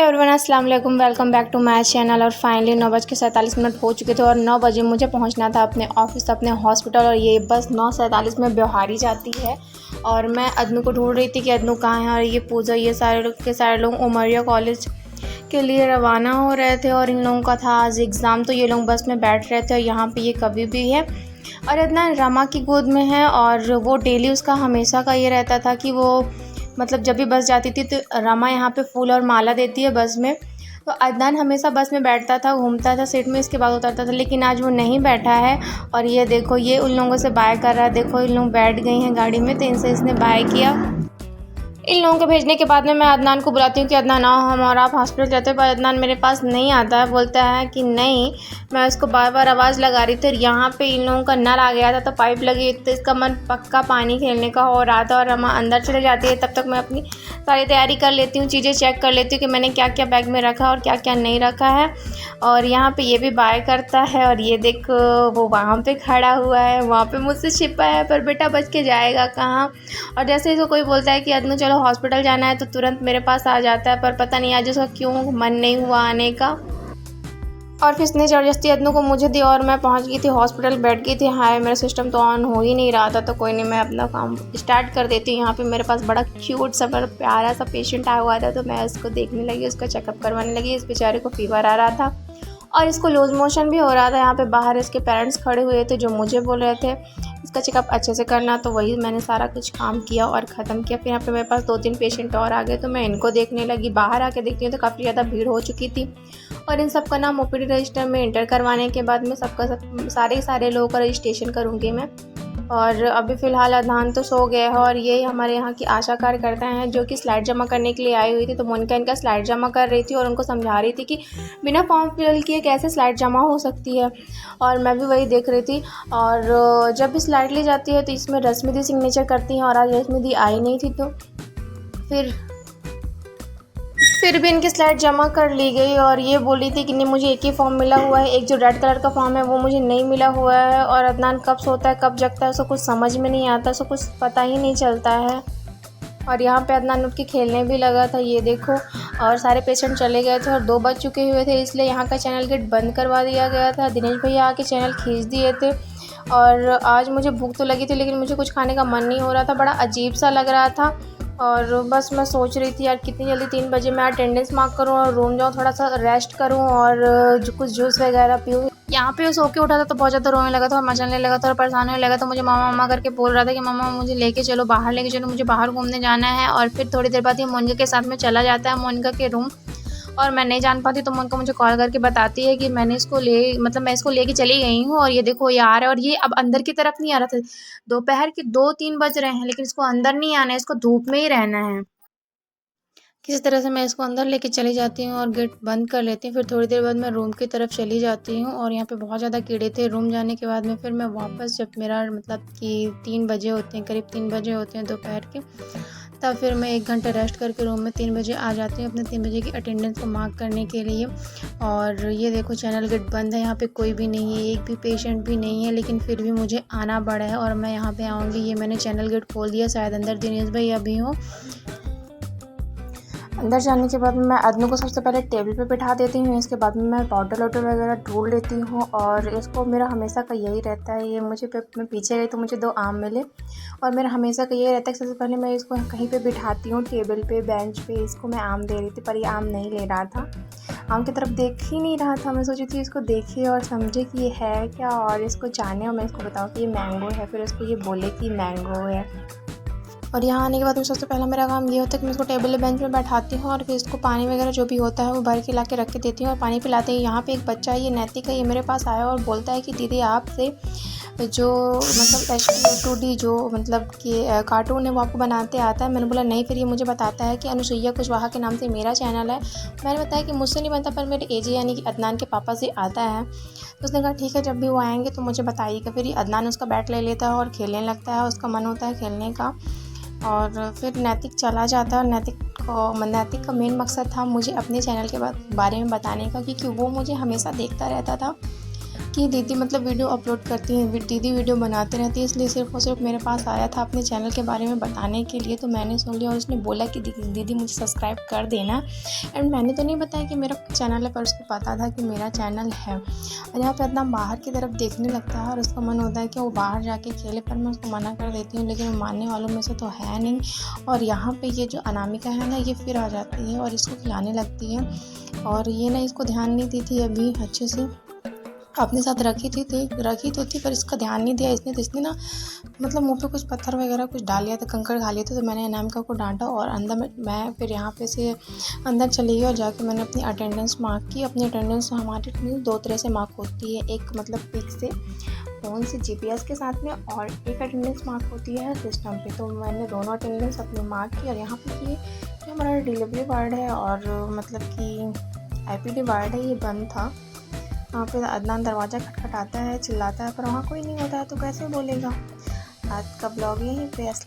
Hello everyone, अस्सलाम वालेकुम। Welcome back to my channel. और फाइनली 9:47 हो चुके थे और 9 बजे मुझे पहुंचना था अपने ऑफिस, अपने हॉस्पिटल। और ये बस 9:47 में ब्योहारी जाती है। और मैं अदनू को ढूंढ रही थी कि अदनू कहाँ है। और ये पूजा, ये सारे लोग उमरिया कॉलेज के लिए रवाना हो रहे थे। और इन लोगों का था आज एग्ज़ाम, तो ये लोग बस में बैठ रहे थे। और यहाँ पर ये कभी भी है और अदनान रमा की गोद में है। और वो डेली उसका हमेशा का ये रहता था कि वो मतलब जब भी बस जाती थी तो रमा यहाँ पे फूल और माला देती है बस में। तो अदनान हमेशा बस में बैठता था, घूमता था सीट में, इसके बाद उतरता था। लेकिन आज वो नहीं बैठा है। और ये देखो, ये उन लोगों से बाय कर रहा है। देखो इन लोग बैठ गई हैं गाड़ी में, तो इनसे इसने बाय किया। इन लोगों को भेजने के बाद में मैं अदनान को बुलाती हूँ कि अदनान आओ हम और आप हॉस्पिटल जाते हैं। पर अदनान मेरे पास नहीं आता है, बोलता है कि नहीं। मैं उसको बार बार आवाज़ लगा रही थी। और यहाँ पे इन लोगों का नल आ गया था, तो पाइप लगी, तो इसका मन पक्का पानी खेलने का हो रहा था। और रमा अंदर चले जाती है, तब तक मैं अपनी सारी तैयारी कर लेती हूँ, चीज़ें चेक कर लेती हूँ कि मैंने क्या क्या बैग में रखा और क्या क्या नहीं रखा है। और यहाँ पे ये भी बाय करता है। और ये देखो वो वहाँ पे खड़ा हुआ है, वहाँ पे मुझसे छिपा है, पर बेटा बच के जाएगा कहाँ। और जैसे इसको कोई बोलता है कि अदनू चलो हॉस्पिटल जाना है, तो तुरंत मेरे पास आ जाता है। पर पता नहीं आज उसका क्यों मन नहीं हुआ आने का। और फिर इसने ज़बरदस्ती अदनू को मुझे दी और मैं पहुंच गई थी हॉस्पिटल, बैठ गई थी। हाय, मेरा सिस्टम तो ऑन हो ही नहीं रहा था। तो कोई नहीं, मैं अपना काम स्टार्ट कर देती हूँ। यहाँ पे मेरे पास बड़ा क्यूट सा, बड़ा प्यारा सा पेशेंट आया हुआ था, तो मैं उसको देखने लगी, उसका चेकअप करवाने लगी। इस बेचारे को फीवर आ रहा था और इसको लूज मोशन भी हो रहा था। यहाँ पे बाहर इसके पेरेंट्स खड़े हुए थे, जो मुझे बोल रहे थे इसका चेकअप अच्छे से करना। तो वही मैंने सारा कुछ काम किया और ख़त्म किया। फिर यहाँ पे मेरे पास 2-3 पेशेंट और आ गए, तो मैं इनको देखने लगी। बाहर आके देखती हूँ तो काफ़ी ज़्यादा भीड़ हो चुकी थी। और इन सब का नाम ओपीडी रजिस्टर में इंटर करवाने के बाद में सारे लोगों का रजिस्ट्रेशन करूँगी मैं। और अभी फ़िलहाल अदनान तो सो गए हैं। और ये हमारे यहाँ की आशा कार्यकर्ता हैं, जो कि स्लाइड जमा करने के लिए आई हुई थी। तो मोनिका इनका स्लाइड जमा कर रही थी और उनको समझा रही थी कि बिना फॉर्म फिल किए कैसे स्लाइड जमा हो सकती है। और मैं भी वही देख रही थी। और जब भी स्लाइड ली जाती है तो इसमें रश्मि दी सिग्नेचर करती हैं, और आज रश्मि दी आई नहीं थी, तो फिर भी इनकी स्लाइड जमा कर ली गई। और ये बोली थी कि नहीं, मुझे एक ही फॉर्म मिला हुआ है, एक जो रेड कलर का फॉर्म है वो मुझे नहीं मिला हुआ है। और अदनान कब सोता है कब जगता है उसको कुछ समझ में नहीं आता, उसको कुछ पता ही नहीं चलता है। और यहाँ पे अदनान उठ के खेलने भी लगा था, ये देखो। और सारे पेशेंट चले गए थे और 2 बज चुके हुए थे, इसलिए यहाँ का चैनल गेट बंद करवा दिया गया था। दिनेश भैया आके चैनल खींच दिए थे। और आज मुझे भूख तो लगी थी, लेकिन मुझे कुछ खाने का मन नहीं हो रहा था, बड़ा अजीब सा लग रहा था। और बस मैं सोच रही थी यार कितनी जल्दी 3 बजे मैं अटेंडेंस मार्क करूँ और रूम जाऊँ, थोड़ा सा रेस्ट करूँ और कुछ जूस वगैरह पीऊँ। यहाँ पे सो के उठा था तो बहुत ज़्यादा रोने लगा था और मचलने लगा था और परेशान होने लगा। तो मुझे मामा मामा करके बोल रहा था कि मामा मुझे लेके चलो, बाहर लेके चलो, मुझे बाहर घूमने जाना है। और फिर थोड़ी देर बाद ये मोनिका के साथ में चला जाता है मोनिका के रूम। और मैं नहीं जान पाती तो मोनिका मुझे कॉल करके बताती है कि मैं इसको लेके चली गई हूँ। और ये देखो ये आ रहा है। और ये अब अंदर की तरफ नहीं आ रहा था। दोपहर के 2-3 बज रहे हैं, लेकिन इसको अंदर नहीं आना है, इसको धूप में ही रहना है। किसी तरह से मैं इसको अंदर लेके चली जाती हूँ और गेट बंद कर लेती हूँ। फिर थोड़ी देर बाद मैं रूम की तरफ चली जाती हूँ। और यहाँ पे बहुत ज़्यादा कीड़े थे। रूम जाने के बाद में फिर मैं वापस, जब मेरा मतलब कि 3 बजे होते हैं, करीब 3 बजे होते हैं दोपहर के, तब फिर मैं 1 घंटा रेस्ट करके रूम में 3 बजे आ जाती हूँ अपने 3 बजे की अटेंडेंस को मार्क करने के लिए। और ये देखो चैनल गेट बंद है, यहाँ पे कोई भी नहीं है, एक भी पेशेंट भी नहीं है, लेकिन फिर भी मुझे आना पड़ा है। और मैं यहाँ पे आऊँगी, ये मैंने चैनल गेट खोल दिया, शायद अंदर दिनेश भाई अभी हो। अंदर जाने के बाद मैं अदनू को सबसे पहले टेबल पे बिठा देती हूँ। इसके बाद में मैं बॉटल वॉटल वगैरह ढूंढ लेती हूँ। और इसको मेरा हमेशा का यही रहता है, ये मैं पीछे गई तो मुझे 2 आम मिले। और मेरा हमेशा का यही रहता है कि सबसे पहले मैं इसको कहीं पे बिठाती हूँ, टेबल पे, बेंच पे। इसको मैं आम दे रही थी, पर ये आम नहीं ले रहा था, आम की तरफ देख ही नहीं रहा था। मैं सोची थी इसको देखे और समझे कि ये है क्या, और इसको जाने और मैं इसको बताऊँ कि ये मैंगो है, फिर इसको ये बोले कि मैंगो है। और यहाँ आने के बाद में सबसे पहला मेरा काम ये होता है कि मैं इसको टेबल बेंच में बैठाती हूँ और फिर इसको पानी वगैरह जो भी होता है वो भर के ला के रख के देती हूँ और पानी पिलाते ही। यहाँ पे एक बच्चा है, ये नैतिक है, ये मेरे पास आया और बोलता है कि दीदी आपसे जो मतलब STD जो मतलब कि कार्टून है वो आपको बनाते आता है। मैंने बोला नहीं। फिर ये मुझे बताता है कि अनुसुईया कुशवाहा के नाम से मेरा चैनल है। मैंने बताया कि मुझसे नहीं बनता, पर मेरे AJ यानी कि अदनान के पापा से आता है। तो उसने कहा ठीक है, जब भी वो आएंगे तो मुझे बताइएगा। फिर ये अदनान उसका बैट ले लेता है और खेलने लगता है, उसका मन होता है खेलने का। और फिर नैतिक चला जाता है। और नैतिक का मेन मकसद था मुझे अपने चैनल के बारे में बताने का, क्योंकि वो मुझे हमेशा देखता रहता था। कि दीदी मतलब वीडियो अपलोड करती हैं, दीदी वीडियो बनाते रहती है, इसलिए सिर्फ़ और सिर्फ मेरे पास आया था अपने चैनल के बारे में बताने के लिए। तो मैंने सुन लिया और उसने बोला कि दीदी मुझे सब्सक्राइब कर देना। एंड मैंने तो नहीं बताया कि मेरा चैनल है, पर उसको पता था कि मेरा चैनल है। और यहाँ पे इतना बाहर की तरफ देखने लगता है और उसका मन होता है कि वो बाहर जाके खेले, पर मैं उसको मना कर देती हूँ, लेकिन वो मानने वालों में से तो है नहीं। और यहाँ पे ये जो अनामिका है ना, ये फिर आ जाती है और इसको खिलाने लगती है। और ये ना इसको ध्यान नहीं दी थी अभी अच्छे से, अपने साथ रखी तो थी पर इसका ध्यान नहीं दिया इसने ना मतलब मुंह पे कुछ पत्थर वगैरह कुछ डाल लिया था, कंकड़ खा लिए थे। तो मैंने अनामिका को डांटा और अंदर मैं फिर यहाँ पे से अंदर चली गई और जाके मैंने अपनी अटेंडेंस मार्क की। अपनी अटेंडेंस हमारे में 2 तरह से मार्क होती है, एक मतलब पिक से फ़ोन से GPS के साथ में, और एक अटेंडेंस मार्क होती है सिस्टम पे। तो मैंने दोनों अटेंडेंस अपने मार्क की। और यहाँ पे ये जो हमारा डिलीवरी वार्ड है और मतलब कि IPD वार्ड है, ये बंद था। वहाँ पे अदनान दरवाज़ा खटखटाता है, चिल्लाता है, पर वहाँ कोई नहीं होता है तो कैसे बोलेगा। आज का ब्लॉग यहीं पे